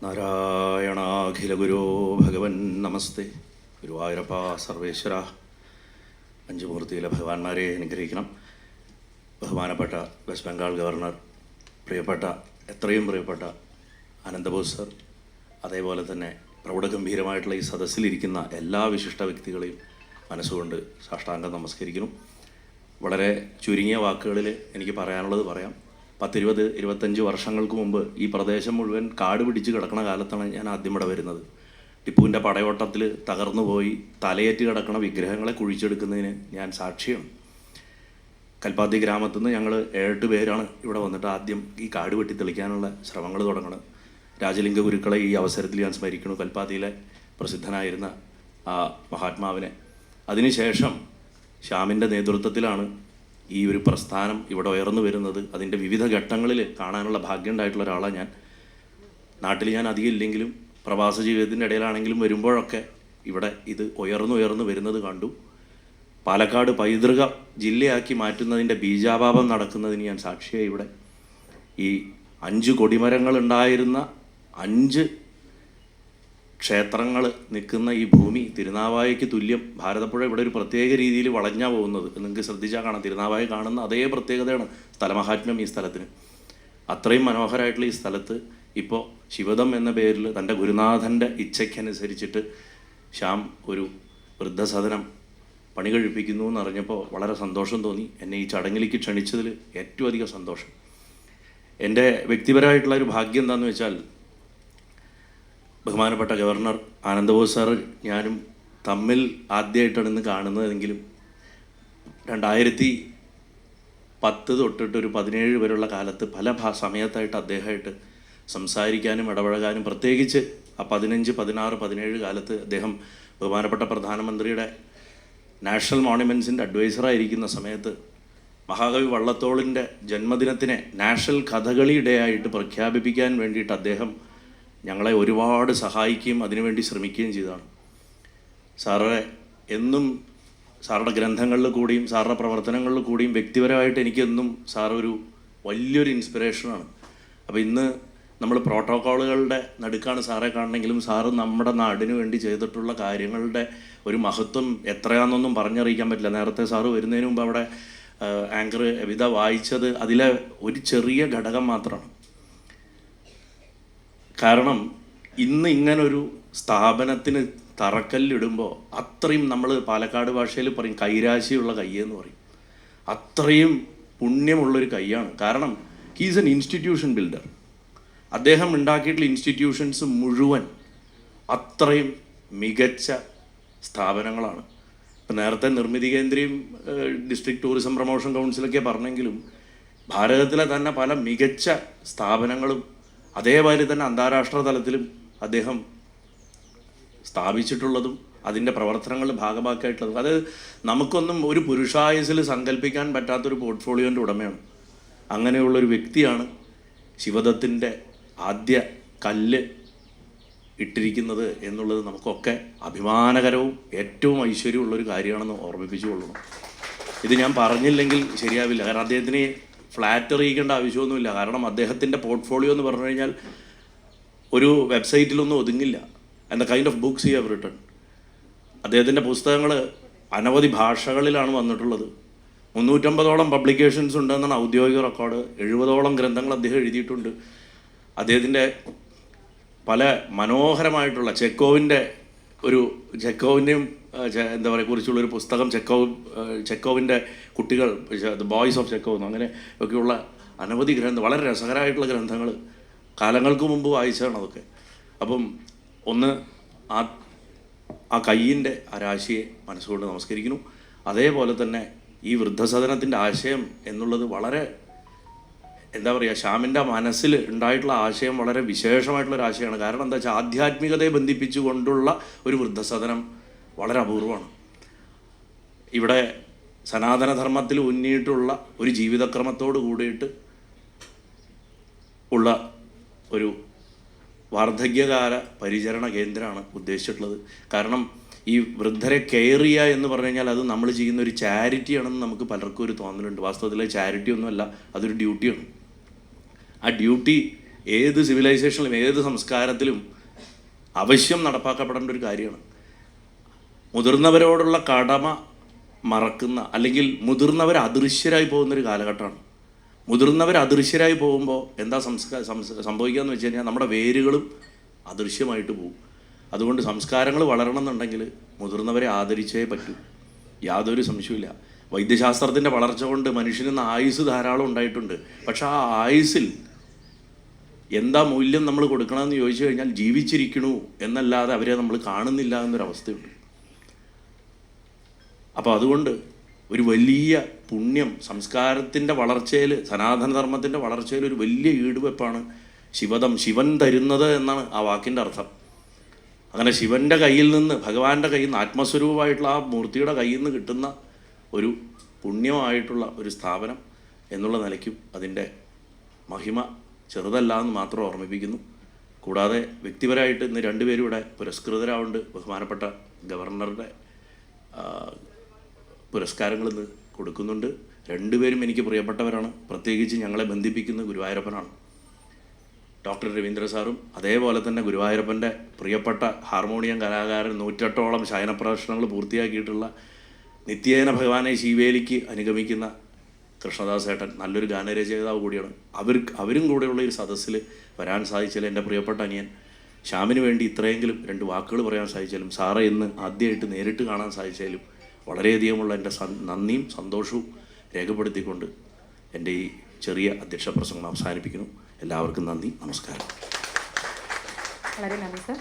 നാരായണാഖില ഗുരോ ഭഗവൻ നമസ്തേ. ഗുരുവായൂരപ്പ സർവേശ്വര, പഞ്ചമൂർത്തിയിലെ ഭഗവാന്മാരെ അനുഗ്രഹിക്കണം. ബഹുമാനപ്പെട്ട വെസ്റ്റ് ബംഗാൾ ഗവർണർ, പ്രിയപ്പെട്ട എത്രയും പ്രിയപ്പെട്ട അനന്തബോസ് സർ, അതേപോലെ തന്നെ പ്രൗഢഗംഭീരമായിട്ടുള്ള ഈ സദസ്സിലിരിക്കുന്ന എല്ലാ വിശിഷ്ട വ്യക്തികളെയും മനസ്സുകൊണ്ട് സാഷ്ടാംഗം നമസ്കരിക്കുന്നു. വളരെ ചുരുങ്ങിയ വാക്കുകളിൽ എനിക്ക് പറയാനുള്ളത് പറയാം. 10-25 വർഷങ്ങൾക്ക് മുമ്പ് ഈ പ്രദേശം മുഴുവൻ കാട് പിടിച്ച് കിടക്കുന്ന കാലത്താണ് ഞാൻ ആദ്യം ഇവിടെ വരുന്നത്. ടിപ്പുവിൻ്റെ പടയോട്ടത്തിൽ തകർന്നു പോയി തലയേറ്റ് കിടക്കുന്ന വിഗ്രഹങ്ങളെ കുഴിച്ചെടുക്കുന്നതിന് ഞാൻ സാക്ഷിയാണ്. കൽപ്പാത്തി ഗ്രാമത്തിൽ നിന്ന് ഞങ്ങൾ 7 പേരാണ് ഇവിടെ വന്നിട്ട് ആദ്യം ഈ കാട് വെട്ടി തെളിക്കാനുള്ള ശ്രമങ്ങൾ തുടങ്ങുന്നത്. രാജലിംഗ ഗുരുക്കളെ ഈ അവസരത്തിൽ ഞാൻ സ്മരിക്കുന്നു, കൽപ്പാത്തിയിലെ പ്രസിദ്ധനായിരുന്ന ആ മഹാത്മാവിനെ. അതിനുശേഷം ശ്യാമിൻ്റെ നേതൃത്വത്തിലാണ് ഈ ഒരു പ്രസ്ഥാനം ഇവിടെ ഉയർന്നു വരുന്നത്. അതിൻ്റെ വിവിധ ഘട്ടങ്ങളിൽ കാണാനുള്ള ഭാഗ്യം ഉണ്ടായിട്ടുള്ള ഒരാളാണ് ഞാൻ. നാട്ടിൽ ഞാൻ അധികം ഇല്ലെങ്കിലും പ്രവാസ ജീവിതത്തിൻ്റെ ഇടയിലാണെങ്കിലും വരുമ്പോഴൊക്കെ ഇവിടെ ഇത് ഉയർന്നു വരുന്നത് കണ്ടു. പാലക്കാട് പൈതൃക ജില്ലയാക്കി മാറ്റുന്നതിൻ്റെ ബീജാപാപം നടക്കുന്നതിന് ഞാൻ സാക്ഷിയായി. ഇവിടെ ഈ 5 കൊടിമരങ്ങൾ ഉണ്ടായിരുന്ന 5 ക്ഷേത്രങ്ങൾ നിൽക്കുന്ന ഈ ഭൂമി തിരുനാവായയ്ക്ക് തുല്യം. ഭാരതപ്പുഴ ഇവിടെ ഒരു പ്രത്യേക രീതിയിൽ വളഞ്ഞാണ് പോകുന്നത്. നിങ്ങൾക്ക് ശ്രദ്ധിച്ചാൽ കാണാം, തിരുനാവായ കാണുന്ന അതേ പ്രത്യേകതയാണ് സ്ഥലമഹാത്മ്യം ഈ സ്ഥലത്തിന്. അത്രയും മനോഹരമായിട്ടുള്ള ഈ സ്ഥലത്ത് ഇപ്പോൾ ശിവദം എന്ന പേരിൽ തൻ്റെ ഗുരുനാഥൻ്റെ ഇച്ഛയ്ക്കനുസരിച്ചിട്ട് ശ്യാം ഒരു വൃദ്ധസദനം പണി കഴിപ്പിക്കുന്നു എന്നറിഞ്ഞപ്പോൾ വളരെ സന്തോഷം തോന്നി. എന്നെ ഈ ചടങ്ങിലേക്ക് ക്ഷണിച്ചതിൽ ഏറ്റവും അധികം സന്തോഷം. എൻ്റെ വ്യക്തിപരമായിട്ടുള്ള ഒരു ഭാഗ്യം എന്താണെന്ന് വെച്ചാൽ, ബഹുമാനപ്പെട്ട ഗവർണർ ആനന്ദബോസ് സാറ് ഞാനും തമ്മിൽ ആദ്യമായിട്ടാണ് ഇന്ന് കാണുന്നതെങ്കിലും 2010 തൊട്ടിട്ട് ഒരു 17 വരെയുള്ള കാലത്ത് പല സമയത്തായിട്ട് അദ്ദേഹമായിട്ട് സംസാരിക്കാനും ഇടപഴകാനും, പ്രത്യേകിച്ച് ആ 15, 16, 17 കാലത്ത് അദ്ദേഹം ബഹുമാനപ്പെട്ട പ്രധാനമന്ത്രിയുടെ നാഷണൽ മോണുമെൻറ്റ്സിൻ്റെ അഡ്വൈസറായിരിക്കുന്ന സമയത്ത് മഹാകവി വള്ളത്തോളിൻ്റെ ജന്മദിനത്തിനെ നാഷണൽ കഥകളി ഡേ ആയിട്ട് പ്രഖ്യാപിപ്പിക്കാൻ വേണ്ടിയിട്ട് അദ്ദേഹം ഞങ്ങളെ ഒരുപാട് സഹായിക്കുകയും അതിനുവേണ്ടി ശ്രമിക്കുകയും ചെയ്തതാണ്. സാറെ എന്നും സാറുടെ ഗ്രന്ഥങ്ങളിൽ കൂടിയും സാറുടെ പ്രവർത്തനങ്ങളിൽ കൂടിയും വ്യക്തിപരമായിട്ട് എനിക്കെന്നും സാറൊരു വലിയൊരു ഇൻസ്പിറേഷനാണ്. അപ്പോൾ ഇന്ന് നമ്മൾ പ്രോട്ടോക്കോളുകളുടെ നടുക്കാണ് സാറെ കാണണമെങ്കിലും സാറ് നമ്മുടെ നാടിന് വേണ്ടി ചെയ്തിട്ടുള്ള കാര്യങ്ങളുടെ ഒരു മഹത്വം എത്രയാണെന്നൊന്നും പറഞ്ഞറിയിക്കാൻ പറ്റില്ല. നേരത്തെ സാറ് വരുന്നതിന് മുമ്പ് അവിടെ ആങ്കർ എവിത വായിച്ചത് അതിലെ ഒരു ചെറിയ ഘടകം മാത്രമാണ്. കാരണം ഇന്ന് ഇങ്ങനൊരു സ്ഥാപനത്തിന് തറക്കല്ലിടുമ്പോൾ അത്രയും, നമ്മൾ പാലക്കാട് ഭാഷയിൽ പറയും കൈരാശിയുള്ള കയ്യെന്ന് പറയും, അത്രയും പുണ്യമുള്ളൊരു കൈയാണ്. കാരണം ഹീസ് എൻ ഇൻസ്റ്റിറ്റ്യൂഷൻ ബിൽഡർ. അദ്ദേഹം ഉണ്ടാക്കിയിട്ടുള്ള ഇൻസ്റ്റിറ്റ്യൂഷൻസ് മുഴുവൻ അത്രയും മികച്ച സ്ഥാപനങ്ങളാണ്. ഇപ്പം നേരത്തെ നിർമ്മിതി കേന്ദ്രയും ഡിസ്ട്രിക്ട് ടൂറിസം പ്രൊമോഷൻ കൗൺസിലൊക്കെ പറഞ്ഞെങ്കിലും ഭാരതത്തിലെ തന്നെ പല മികച്ച സ്ഥാപനങ്ങളും അതേമാതിരി തന്നെ അന്താരാഷ്ട്ര തലത്തിലും അദ്ദേഹം സ്ഥാപിച്ചിട്ടുള്ളതും അതിൻ്റെ പ്രവർത്തനങ്ങളുടെ ഭാഗമാക്കിയിട്ടുള്ളതും അത് നമുക്കൊന്നും ഒരു പുരുഷായുസിൽ സങ്കല്പിക്കാൻ പറ്റാത്തൊരു പോർട്ട്ഫോളിയോൻ്റെ ഉടമയാണ്. അങ്ങനെയുള്ളൊരു വ്യക്തിയാണ് ശിവദത്തിൻ്റെ ആദ്യ കല്ല് ഇട്ടിരിക്കുന്നത് എന്നുള്ളത് നമുക്കൊക്കെ അഭിമാനകരവും ഏറ്റവും ഐശ്വര്യമുള്ളൊരു കാര്യമാണെന്ന് ഓർമ്മിപ്പിച്ചു കൊള്ളണം. ഇത് ഞാൻ പറഞ്ഞില്ലെങ്കിൽ ശരിയാവില്ല. കാരണം അദ്ദേഹത്തിന് ഫ്ലാറ്റ് അറിയിക്കേണ്ട ആവശ്യമൊന്നുമില്ല. കാരണം അദ്ദേഹത്തിൻ്റെ പോർട്ട്ഫോളിയോ എന്ന് പറഞ്ഞു കഴിഞ്ഞാൽ ഒരു വെബ്സൈറ്റിലൊന്നും ഒതുങ്ങില്ല. And the kind of books he have written. അദ്ദേഹത്തിൻ്റെ പുസ്തകങ്ങൾ അനവധി ഭാഷകളിലാണ് വന്നിട്ടുള്ളത്. 350ഓളം പബ്ലിക്കേഷൻസ് ഉണ്ടെന്നാണ് ഔദ്യോഗിക റെക്കോർഡ്. 70ഓളം ഗ്രന്ഥങ്ങൾ അദ്ദേഹം എഴുതിയിട്ടുണ്ട്. അദ്ദേഹത്തിൻ്റെ പല മനോഹരമായിട്ടുള്ള ചെക്കോവിൻ്റെയും എന്താ പറയുക കുറിച്ചുള്ളൊരു പുസ്തകം, ചെക്കോവിൻ്റെ കുട്ടികൾ, ദ ബോയ്സ് ഓഫ് ചെക്കോവ്, അങ്ങനെ ഒക്കെയുള്ള അനവധി വളരെ രസകരമായിട്ടുള്ള ഗ്രന്ഥങ്ങൾ കാലങ്ങൾക്ക് മുമ്പ് വായിച്ചതാണ് അതൊക്കെ. അപ്പം ഒന്ന് ആ കയ്യിൻ്റെ ആ രാശിയെ മനസ്സുകൊണ്ട് നമസ്കരിക്കുന്നു. അതേപോലെ തന്നെ ഈ വൃദ്ധസദനത്തിൻ്റെ ആശയം എന്നുള്ളത് വളരെ എന്താ പറയുക, ശ്യാമിൻ്റെ മനസ്സിൽ ഉണ്ടായിട്ടുള്ള ആശയം വളരെ വിശേഷമായിട്ടുള്ളൊരു ആശയമാണ്. കാരണം എന്താ വെച്ചാൽ ആധ്യാത്മികതയെ ബന്ധിപ്പിച്ചുകൊണ്ടുള്ള ഒരു വൃദ്ധസദനം വളരെ അപൂർവമാണ്. ഇവിടെ സനാതനധർമ്മത്തിൽ ഉന്നിയിട്ടുള്ള ഒരു ജീവിതക്രമത്തോട് കൂടിയിട്ട് ഉള്ള ഒരു വാർദ്ധക്യകാല പരിചരണ കേന്ദ്രമാണ് ഉദ്ദേശിച്ചിട്ടുള്ളത്. കാരണം ഈ വൃദ്ധരെ കെയർ ചെയ്യുക എന്ന് പറഞ്ഞു കഴിഞ്ഞാൽ അത് നമ്മൾ ചെയ്യുന്ന ഒരു ചാരിറ്റിയാണെന്ന് നമുക്ക് പലർക്കും ഒരു തോന്നലുണ്ട്. വാസ്തവത്തിൽ ചാരിറ്റി ഒന്നുമല്ല, അതൊരു ഡ്യൂട്ടിയാണ്. ആ ഡ്യൂട്ടി ഏത് സിവിലൈസേഷനിലും ഏത് സംസ്കാരത്തിലും അവശ്യം നടപ്പാക്കപ്പെടേണ്ട ഒരു കാര്യമാണ്. മുതിർന്നവരോടുള്ള കടമ മറക്കുന്ന, അല്ലെങ്കിൽ മുതിർന്നവർ അദൃശ്യരായി പോകുന്നൊരു കാലഘട്ടമാണ്. മുതിർന്നവർ അദൃശ്യരായി പോകുമ്പോൾ എന്താ സംഭവിക്കുക എന്ന് വെച്ച് കഴിഞ്ഞാൽ നമ്മുടെ വേരുകളും അദൃശ്യമായിട്ട് പോകും. അതുകൊണ്ട് സംസ്കാരങ്ങൾ വളരണം എന്നുണ്ടെങ്കിൽ മുതിർന്നവരെ ആദരിച്ചേ പറ്റൂ, യാതൊരു സംശയമില്ല. വൈദ്യശാസ്ത്രത്തിൻ്റെ വളർച്ച കൊണ്ട് മനുഷ്യന് ആയുസ് ധാരാളം ഉണ്ടായിട്ടുണ്ട്. പക്ഷെ ആ ആയുസ്സിൽ എന്താ മൂല്യം നമ്മൾ കൊടുക്കണമെന്ന് ചോദിച്ചു കഴിഞ്ഞാൽ ജീവിച്ചിരിക്കണു എന്നല്ലാതെ അവരെ നമ്മൾ കാണുന്നില്ല എന്നൊരവസ്ഥയുണ്ട്. അപ്പോൾ അതുകൊണ്ട് ഒരു വലിയ പുണ്യം സംസ്കാരത്തിൻ്റെ വളർച്ചയിൽ, സനാതനധർമ്മത്തിൻ്റെ വളർച്ചയിൽ ഒരു വലിയ ഈടുവെപ്പാണ് ശിവൻ തരുന്നത് എന്നാണ് ആ വാക്കിൻ്റെ അർത്ഥം. അങ്ങനെ ശിവൻ്റെ കയ്യിൽ നിന്ന്, ഭഗവാന്റെ കയ്യിൽ നിന്ന്, ആത്മസ്വരൂപമായിട്ടുള്ള ആ മൂർത്തിയുടെ കയ്യിൽ നിന്ന് കിട്ടുന്ന ഒരു പുണ്യമായിട്ടുള്ള ഒരു സ്ഥാപനം എന്നുള്ള നിലയ്ക്കും അതിൻ്റെ മഹിമ ചെറുതല്ല എന്ന് മാത്രം ഓർമ്മിപ്പിക്കുന്നു. കൂടാതെ വ്യക്തിപരമായിട്ട് ഇന്ന് രണ്ടുപേരും ഇവിടെ പുരസ്കൃതരാവുണ്ട്. ബഹുമാനപ്പെട്ട ഗവർണറുടെ പുരസ്കാരങ്ങൾ ഇന്ന് കൊടുക്കുന്നുണ്ട്. രണ്ടുപേരും എനിക്ക് പ്രിയപ്പെട്ടവരാണ്. പ്രത്യേകിച്ച് ഞങ്ങളെ ബന്ധിപ്പിക്കുന്ന ഗുരുവായൂരപ്പനാണ്. ഡോക്ടർ രവീന്ദ്ര സാറും അതേപോലെ തന്നെ ഗുരുവായൂരപ്പൻ്റെ പ്രിയപ്പെട്ട ഹാർമോണിയം കലാകാരൻ, 108ഓളം ശയനപ്രദർശനങ്ങൾ പൂർത്തിയാക്കിയിട്ടുള്ള നിത്യേന ഭഗവാനെ ശിവേലിക്ക് അനുഗമിക്കുന്ന കൃഷ്ണദാസ് ഏട്ടൻ നല്ലൊരു ഗാനരചയിതാവ് കൂടിയാണ്. അവരും കൂടെയുള്ള ഒരു സദസ്സിൽ വരാൻ സാധിച്ചാലും, എൻ്റെ പ്രിയപ്പെട്ട അനിയൻ ശ്യാമിന് വേണ്ടി ഇത്രയെങ്കിലും 2 വാക്കുകൾ പറയാൻ സാധിച്ചാലും, സാറെ ഇന്ന് ആദ്യമായിട്ട് നേരിട്ട് കാണാൻ സാധിച്ചാലും വളരെയധികമുള്ള എൻ്റെ നന്ദിയും സന്തോഷവും രേഖപ്പെടുത്തിക്കൊണ്ട് എൻ്റെ ഈ ചെറിയ അധ്യക്ഷ പ്രസംഗം അവസാനിപ്പിക്കുന്നു. എല്ലാവർക്കും നന്ദി, നമസ്കാരം. വളരെ നന്ദി സർ.